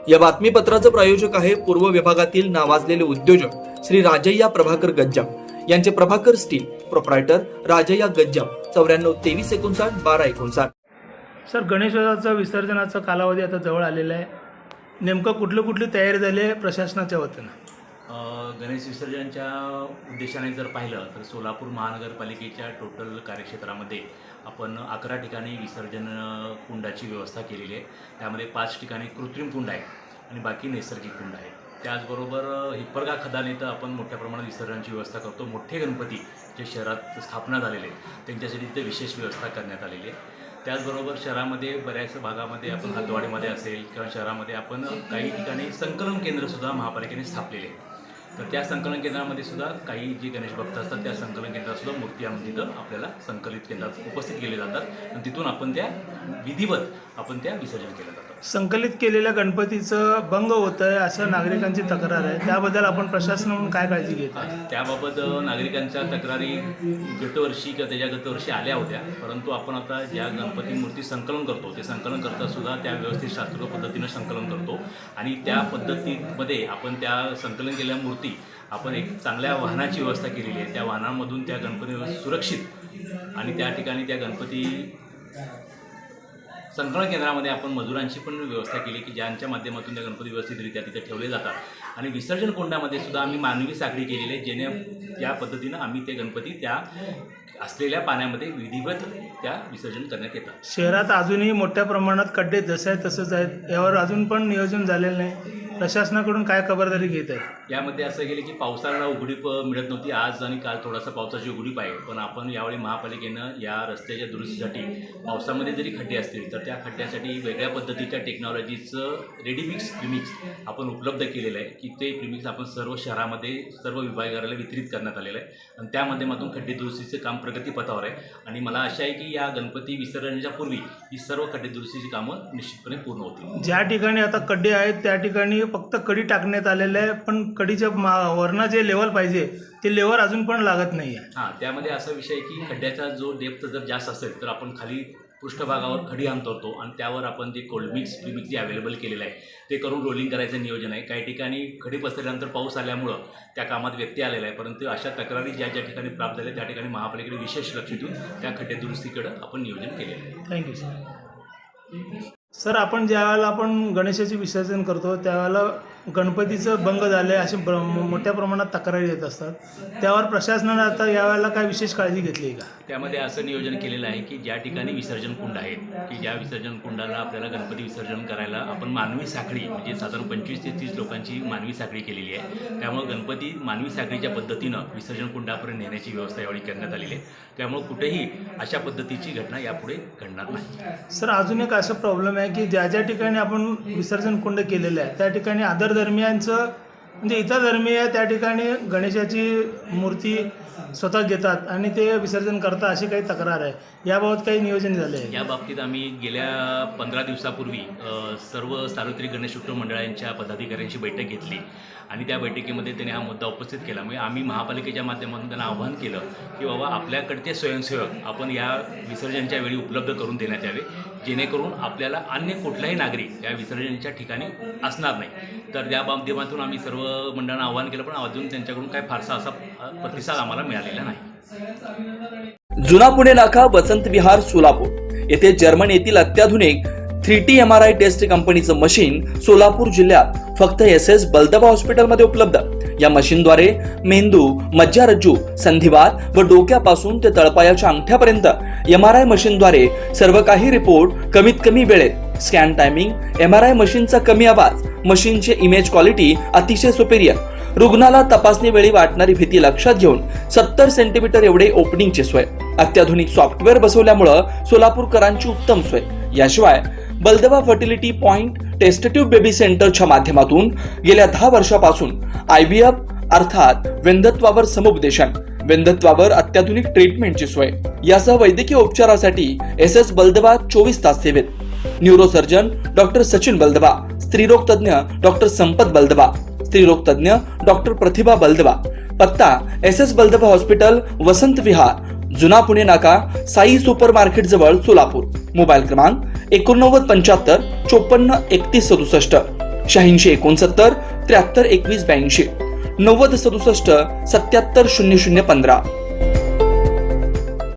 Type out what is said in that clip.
या बातमीपत्राचं प्रायोजक आहे पूर्व विभागातील नावाजलेले उद्योजक श्री राजय्या प्रभाकर गज्जाम यांचे Prabhakar steel, proprietor Rajaiah Gajjam, 94 23 59 12 59. Sir, गणेशोत्सवाचा विसर्जनाचा कालावधी आता जवळ आलेला आहे. नेमकं कुठली तयारी झाली आहे प्रशासनाच्या वतीनं? गणेश विसर्जनाच्या उद्देशाने जर पाहिलं तर सोलापूर महानगरपालिकेच्या टोटल कार्यक्षेत्रामध्ये आपण 11 ठिकाणी विसर्जन कुंडाची व्यवस्था केलेली आहे. त्यामध्ये 5 ठिकाणी कृत्रिम कुंड आहे आणि बाकी नैसर्गिक कुंड आहे. त्याचबरोबर हिप्परगा खदान इथं आपण मोठ्या प्रमाणात विसर्जनाची व्यवस्था करतो. मोठे गणपती जे शहरात स्थापना झालेले त्यांच्यासाठी तिथे विशेष व्यवस्था करण्यात आलेली आहे. त्याचबरोबर शहरामध्ये बऱ्याच भागामध्ये आपण हलद्वाडीमध्ये असेल किंवा शहरामध्ये आपण काही ठिकाणी संकलन केंद्रसुद्धा महापालिकेने स्थापलेले आहे. तर त्या संकलन केंद्रामध्ये सुद्धा काही जे गणेश भक्त असतात त्या संकलन केंद्रातसुद्धा मूर्ती आणून तिथं आपल्याला संकलित केंद्रात उपस्थित केले जातात आणि तिथून आपण त्या विधिवत आपण त्या विसर्जन केलं जातं. संकलित केलेल्या गणपतीचं भंग होतं आहे असं नागरिकांची तक्रार आहे. त्याबद्दल आपण प्रशासन म्हणून काय काळजी घेत आहे? त्याबाबत नागरिकांच्या तक्रारी गतवर्षी किंवा त्याच्या गतवर्षी आल्या होत्या, परंतु आपण आता ज्या गणपती मूर्ती संकलन करतो ते संकलन करतासुद्धा त्या व्यवस्थित शास्त्रोक्त पद्धतीनं संकलन करतो आणि त्या पद्धतीमध्ये आपण त्या संकलन केलेल्या मूर्ती आपण एक चांगल्या वाहनाची व्यवस्था केलेली आहे. त्या वाहनांमधून त्या गणपती सुरक्षित आणि त्या ठिकाणी त्या गणपती संकलन केंद्रामध्ये आपण मजुरांची पण व्यवस्था केली की ज्यांच्या माध्यमातून त्या गणपती व्यवस्थितरित्या तिथे ठेवले जातात आणि विसर्जन कोंडामध्ये सुद्धा आम्ही मानवी साखळी केलेली आहे, जेणे त्या पद्धतीनं आम्ही ते गणपती त्या असलेल्या पाण्यामध्ये विधिवत त्या विसर्जन करण्यात येतात. शहरात अजूनही मोठ्या प्रमाणात खड्डे जसे आहेत तसंच आहेत. यावर अजून पण नियोजन झालेलं नाही. प्रशासनाकडून काय खबरदारी घेत आहे? यामध्ये असं गेलं की पावसाला उघडीप मिळत नव्हती. आज आणि काल थोडासा पावसाची उघडीप आहे, पण आपण यावेळी महापालिकेनं या रस्त्याच्या दुरुस्तीसाठी पावसामध्ये जरी खड्डे असतील तर त्या खड्ड्यासाठी वेगळ्या पद्धतीच्या टेक्नॉलॉजीचं रेडीमिक्स प्रीमिक्स आपण उपलब्ध केलेलं आहे की ते प्रीमिक्स आपण सर्व शहरामध्ये सर्व विभागाला वितरित करण्यात आलेलं आहे आणि त्या माध्यमातून खड्डे दुरुस्तीचं काम प्रगतीपथावर आहे. आणि मला आशा आहे की या गणपती विसर्जनाच्या पूर्वी ही सर्व खड्डे दुरुस्तीची कामं निश्चितपणे पूर्ण होतील. ज्या ठिकाणी आता खड्डे आहेत त्या ठिकाणी फक्त कडी टाकण्यात आलेलं आहे, पण कडीच्या वरनं जे लेवल पाहिजे ते लेवल अजून पण लागत नाही आहे. हां, त्यामध्ये असा विषय आहे की खड्ड्याचा जो डेप्थ जर जास्त असेल तर आपण खाली पृष्ठभागावर खडी अंतरतो आणि त्यावर आपण जे कोल्ड मिक्स प्रीमिक्स जे अवेलेबल केलेलं आहे ते करून रोलिंग करायचं नियोजन आहे. काही ठिकाणी खडी पसरल्यानंतर पाऊस आल्यामुळं त्या कामात व्यत्यय आलेला आहे, परंतु अशा तक्रारी ज्या ज्या ठिकाणी प्राप्त झाल्या त्या ठिकाणी महापालिकेने विशेष लक्ष देऊन त्या खड्डे दुरुस्तीकडं आपण नियोजन केलेलं आहे. Thank you sir. आपण ज्यावेळेला आपण गणेशाचे विसर्जन करतो त्यावेळेला गणपतीचं भंग झालं आहे असे मोठ्या प्रमाणात तक्रारी येत असतात. त्यावर प्रशासनाने आता यावेळेला काय विशेष काळजी घेतली आहे का? त्यामध्ये असं नियोजन केलेलं आहे की ज्या ठिकाणी विसर्जन कुंड आहेत की ज्या विसर्जन कुंडाला आपल्याला गणपती विसर्जन करायला आपण मानवी साखळी म्हणजे साधारण 25 ते 30 लोकांची मानवी साखळी केलेली आहे. त्यामुळे गणपती मानवी साखळीच्या पद्धतीनं विसर्जन कुंडापर्यंत नेण्याची व्यवस्था यावेळी करण्यात आलेली आहे. त्यामुळे कुठेही अशा पद्धतीची घटना यापुढे घडणार नाही. सर, अजून एक असं प्रॉब्लेम आहे की ज्या ज्या ठिकाणी आपण विसर्जन कुंड केलेलं आहे त्या ठिकाणी आदर धर्मियांचं म्हणजे इतर धर्मीय त्या ठिकाणी गणेशाची मूर्ती स्वतः घेतात आणि ते विसर्जन करतात अशी काही तक्रार आहे. याबाबत काही नियोजन झाले आहे? या बाबतीत आम्ही गेल्या 15 दिवसापूर्वी सर्व सार्वत्रिक गणेशोत्सव मंडळांच्या पदाधिकाऱ्यांची बैठक घेतली आणि त्या बैठकीमध्ये त्यांनी हा मुद्दा उपस्थित केला. म्हणजे आम्ही महापालिकेच्या माध्यमातून त्यांना आवाहन केलं की बाबा आपल्याकडचे स्वयंसेवक आपण या विसर्जनाच्या वेळी उपलब्ध करून देण्यात यावे, जेणेकरून आपल्याला अन्य कुठलाही नागरिक या विसर्जनाच्या ठिकाणी असणार नाही. तर त्या माध्यमातून आम्ही सर्व मंडळांना आवाहन केलं, पण अजून त्यांच्याकडून काही फारसा असा प्रतिसाद आम्हाला मिळालेला नाही. जुना पुणे नाका, वसंत विहार, सोलापूर येथे जर्मन येथील अत्याधुनिक 3T MRI टेस्ट कंपनीचं मशीन सोलापूर जिल्ह्यात फक्त SS बलदबा हॉस्पिटलमध्ये उपलब्ध. या मशीनद्वारे मेंदू, मज्जारज्जू, संधिवात व डोक्यापासून ते तळपायाच्या अंगठ्यापर्यंत MRI मशीनद्वारे सर्व काही रिपोर्ट कमीत कमी वेळेत. स्कॅन टायमिंग, MRI मशीनचा कमी आवाज, मशीनचे इमेज क्वालिटी अतिशय सुपेरियर. रुग्णाला तपासणी वेळी वाटणारी भीती लक्षात घेऊन 70 सेंटीमीटर एवढे ओपनिंगची सोय. अत्याधुनिक सॉफ्टवेअर बसवल्यामुळं सोलापूरकरांची उत्तम सोय. याशिवाय बलदबा फर्टिलिटी पॉइंट टेस्टेटिव्ह बेबी सेंटरच्या माध्यमातून गेल्या 10 वर्षापासून IVF अर्थात वेंधत्वावर समुपदेशन, वेंधत्वावर अत्याधुनिक ट्रीटमेंटची सोय. यासह वैद्यकीय उपचारासाठी SS बलदबा 24 तास सेवेत. न्यूरोसर्जन डॉक्टर सचिन बलदबा, स्त्रीरोग तज्ञ डॉक्टर संपत बलदबा, स्त्रीरोग तज्ञ डॉक्टर प्रतिभा बलदबा. पत्ता SS बलदबा हॉस्पिटल, वसंत विहार, जुना पुणे नाका, साई सुपर मार्केट जवळ, सोलापूर. मोबाईल क्रमांक 89 75 54 31 67. 8669 73 21 82 90 67 77 00 15